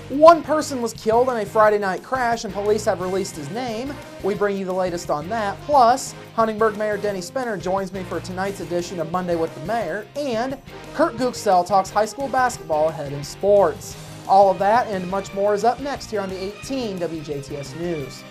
One person was killed in a Friday night crash and police have released his name. We bring you the latest on that. Plus, Huntingburg Mayor Denny Spinner joins me for tonight's edition of Monday with the Mayor. And Kurt Gooksell talks high school basketball ahead in sports. All of that and much more is up next here on the 18 WJTS News.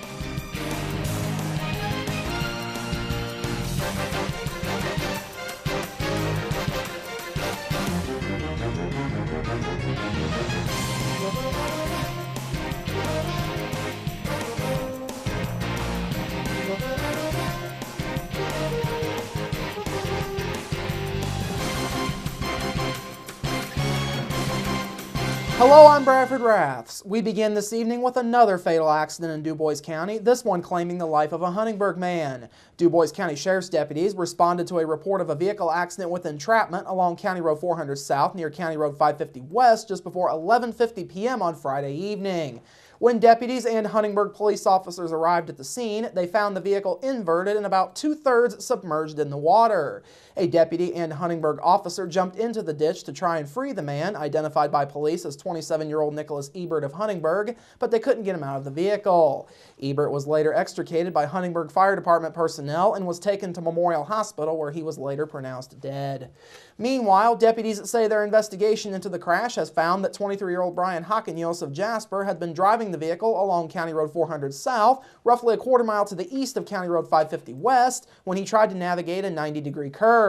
Hello, I'm Bradford Raths. We begin this evening with another fatal accident in Dubois County, this one claiming the life of a Huntingburg man. Dubois County Sheriff's deputies responded to a report of a vehicle accident with entrapment along County Road 400 South near County Road 550 West just before 11:50 p.m. on Friday evening. When deputies and Huntingburg police officers arrived at the scene, they found the vehicle inverted and about 2/3 submerged in the water. A deputy and Huntingburg officer jumped into the ditch to try and free the man, identified by police as 27-year-old Nicholas Ebert of Huntingburg, but they couldn't get him out of the vehicle. Ebert was later extricated by Huntingburg Fire Department personnel and was taken to Memorial Hospital, where he was later pronounced dead. Meanwhile, deputies say their investigation into the crash has found that 23-year-old Brian Hockenjos of Jasper had been driving the vehicle along County Road 400 South, roughly a quarter mile to the east of County Road 550 West, when he tried to navigate a 90-degree curve.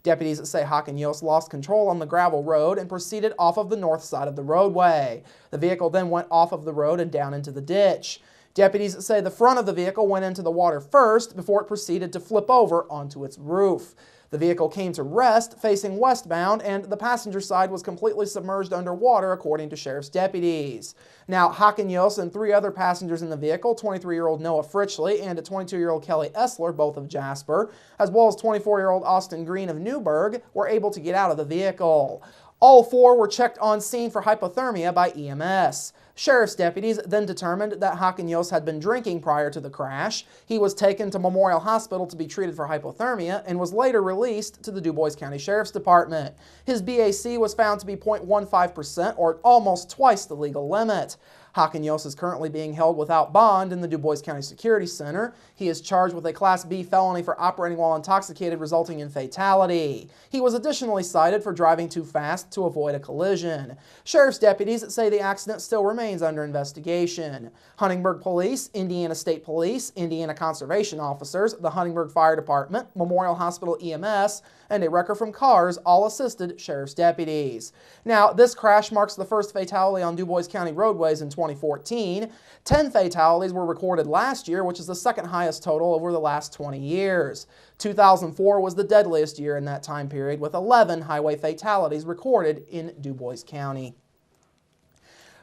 Deputies say Hockenjos lost control on the gravel road and proceeded off of the north side of the roadway. The vehicle then went off of the road and down into the ditch. Deputies say the front of the vehicle went into the water first before it proceeded to flip over onto its roof. The vehicle came to rest facing westbound, and the passenger side was completely submerged underwater, according to sheriff's deputies. Now, Hockenjos and 3 other passengers in the vehicle, 23-year-old Noah Fritchley and a 22-year-old Kelly Essler, both of Jasper, as well as 24-year-old Austin Green of Newburgh, were able to get out of the vehicle. All 4 were checked on scene for hypothermia by EMS. Sheriff's deputies then determined that Hockenjos had been drinking prior to the crash. He was taken to Memorial Hospital to be treated for hypothermia and was later released to the Dubois County Sheriff's Department. His BAC was found to be 0.15%, or almost twice the legal limit. Hockenjos is currently being held without bond in the Dubois County Security Center. He is charged with a Class B felony for operating while intoxicated, resulting in fatality. He was additionally cited for driving too fast to avoid a collision. Sheriff's deputies say the accident still remains under investigation. Huntingburg Police, Indiana State Police, Indiana Conservation Officers, the Huntingburg Fire Department, Memorial Hospital EMS, and a wrecker from Cars all assisted sheriff's deputies. Now, this crash marks the first fatality on Dubois County roadways in 2014. 10 fatalities were recorded last year, which is the second highest total over the last 20 years. 2004 was the deadliest year in that time period, with 11 highway fatalities recorded in Dubois County.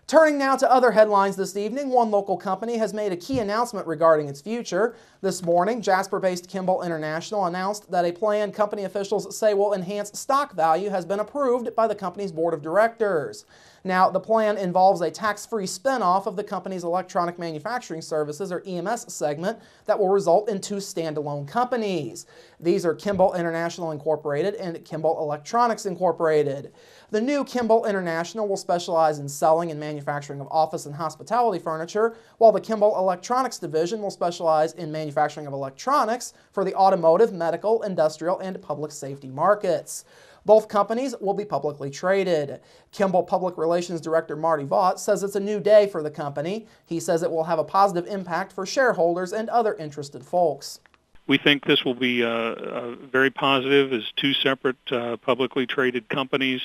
Turning now to other headlines this evening, one local company has made a key announcement regarding its future. This morning, Jasper-based Kimball International announced that a plan company officials say will enhance stock value has been approved by the company's board of directors. Now, the plan involves a tax-free spinoff of the company's electronic manufacturing services, or EMS, segment that will result in 2 standalone companies. These are Kimball International Incorporated and Kimball Electronics Incorporated. The new Kimball International will specialize in selling and manufacturing of office and hospitality furniture, while the Kimball Electronics division will specialize in manufacturing of electronics for the automotive, medical, industrial, and public safety markets. Both companies will be publicly traded. Kimball Public Relations Director Marty Vaught says it's a new day for the company. He says it will have a positive impact for shareholders and other interested folks. We think this will be very positive as 2 separate publicly traded companies.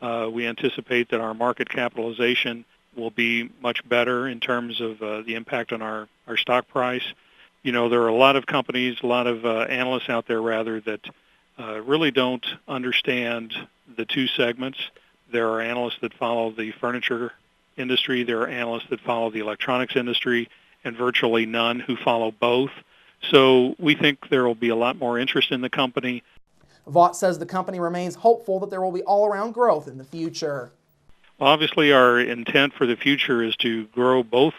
We anticipate that our market capitalization will be much better in terms of the impact on our stock price. You know, there are a lot of companies, a lot of analysts out there, rather, that really don't understand the 2 segments. There are analysts that follow the furniture industry, there are analysts that follow the electronics industry, and virtually none who follow both. So we think there will be a lot more interest in the company. Vaught says the company remains hopeful that there will be all-around growth in the future. Well, obviously, our intent for the future is to grow both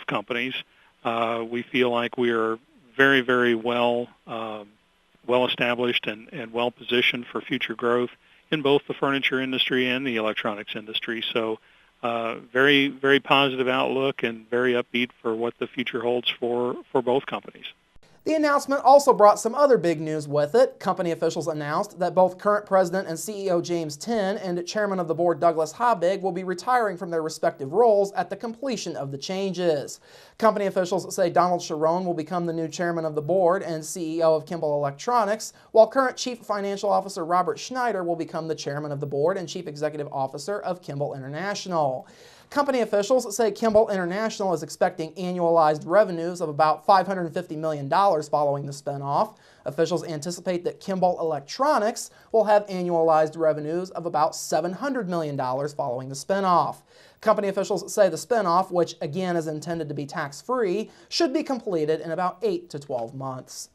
companies. We feel like we are very, very well established and well positioned for future growth in both the furniture industry and the electronics industry. So very, very positive outlook and very upbeat for what the future holds for both companies. The announcement also brought some other big news with it. Company officials announced that both current president and CEO James Tinn and chairman of the board Douglas Habig will be retiring from their respective roles at the completion of the changes. Company officials say Donald Sharon will become the new chairman of the board and CEO of Kimball Electronics, while current Chief Financial Officer Robert Schneider will become the chairman of the board and Chief Executive Officer of Kimball International. Company officials say Kimball International is expecting annualized revenues of about $550 million following the spinoff. Officials anticipate that Kimball Electronics will have annualized revenues of about $700 million following the spinoff. Company officials say the spinoff, which again is intended to be tax-free, should be completed in about 8 to 12 months.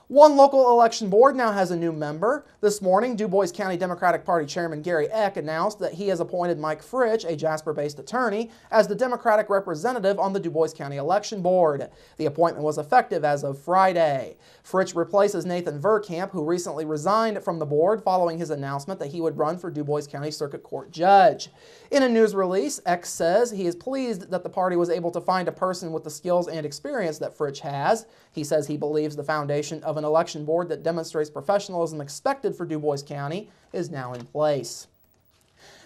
One local election board now has a new member. This morning, Dubois County Democratic Party Chairman Gary Eck announced that he has appointed Mike Fritch, a Jasper-based attorney, as the Democratic representative on the Dubois County Election Board. The appointment was effective as of Friday. Fritch replaces Nathan Verkamp, who recently resigned from the board following his announcement that he would run for Dubois County Circuit Court Judge. In a news release, Eck says he is pleased that the party was able to find a person with the skills and experience that Fritch has. He says he believes the foundation of an election board that demonstrates professionalism expected for Dubois County is now in place.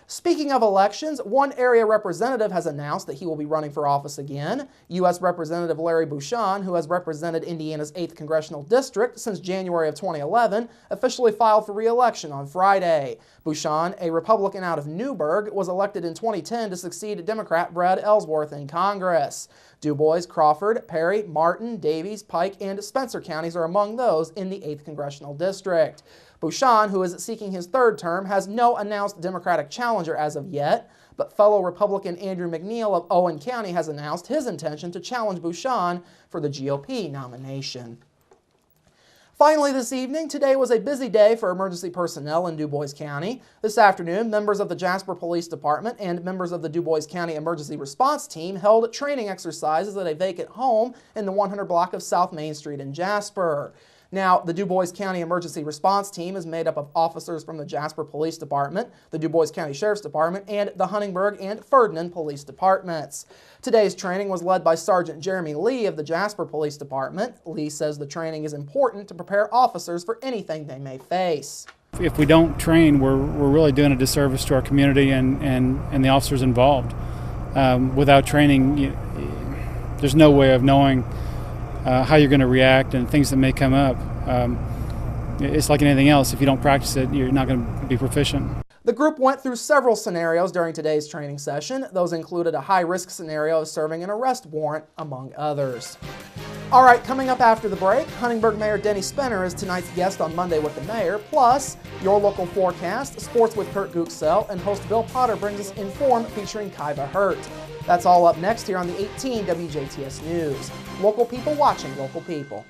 Speaking of elections, one area representative has announced that he will be running for office again. U.S. Representative Larry Bucshon, who has represented Indiana's 8th Congressional District since January of 2011, officially filed for re-election on Friday. Bucshon, a Republican out of Newburgh, was elected in 2010 to succeed Democrat Brad Ellsworth in Congress. Dubois, Crawford, Perry, Martin, Davies, Pike, and Spencer counties are among those in the 8th Congressional District. Bucshon, who is seeking his third term, has no announced Democratic challenger as of yet, but fellow Republican Andrew McNeil of Owen County has announced his intention to challenge Bucshon for the GOP nomination. Finally this evening, today was a busy day for emergency personnel in Dubois County. This afternoon, members of the Jasper Police Department and members of the Dubois County Emergency Response Team held training exercises at a vacant home in the 100 block of South Main Street in Jasper. Now, the Dubois County Emergency Response Team is made up of officers from the Jasper Police Department, the Dubois County Sheriff's Department, and the Huntingburg and Ferdinand Police Departments. Today's training was led by Sergeant Jeremy Lee of the Jasper Police Department. Lee says the training is important to prepare officers for anything they may face. If we don't train, we're really doing a disservice to our community and the officers involved. Without training, there's no way of knowing how you're going to react and things that may come up. It's like anything else. If you don't practice it, you're not going to be proficient. The group went through several scenarios during today's training session. Those included a high-risk scenario of serving an arrest warrant, among others. All right, coming up after the break, Huntingburg Mayor Denny Spinner is tonight's guest on Monday with the Mayor, plus your local forecast, sports with Kurt Gooksell, and host Bill Potter brings us Informed featuring Kaiva Hurt. That's all up next here on the 18 WJTS News. Local people watching local people.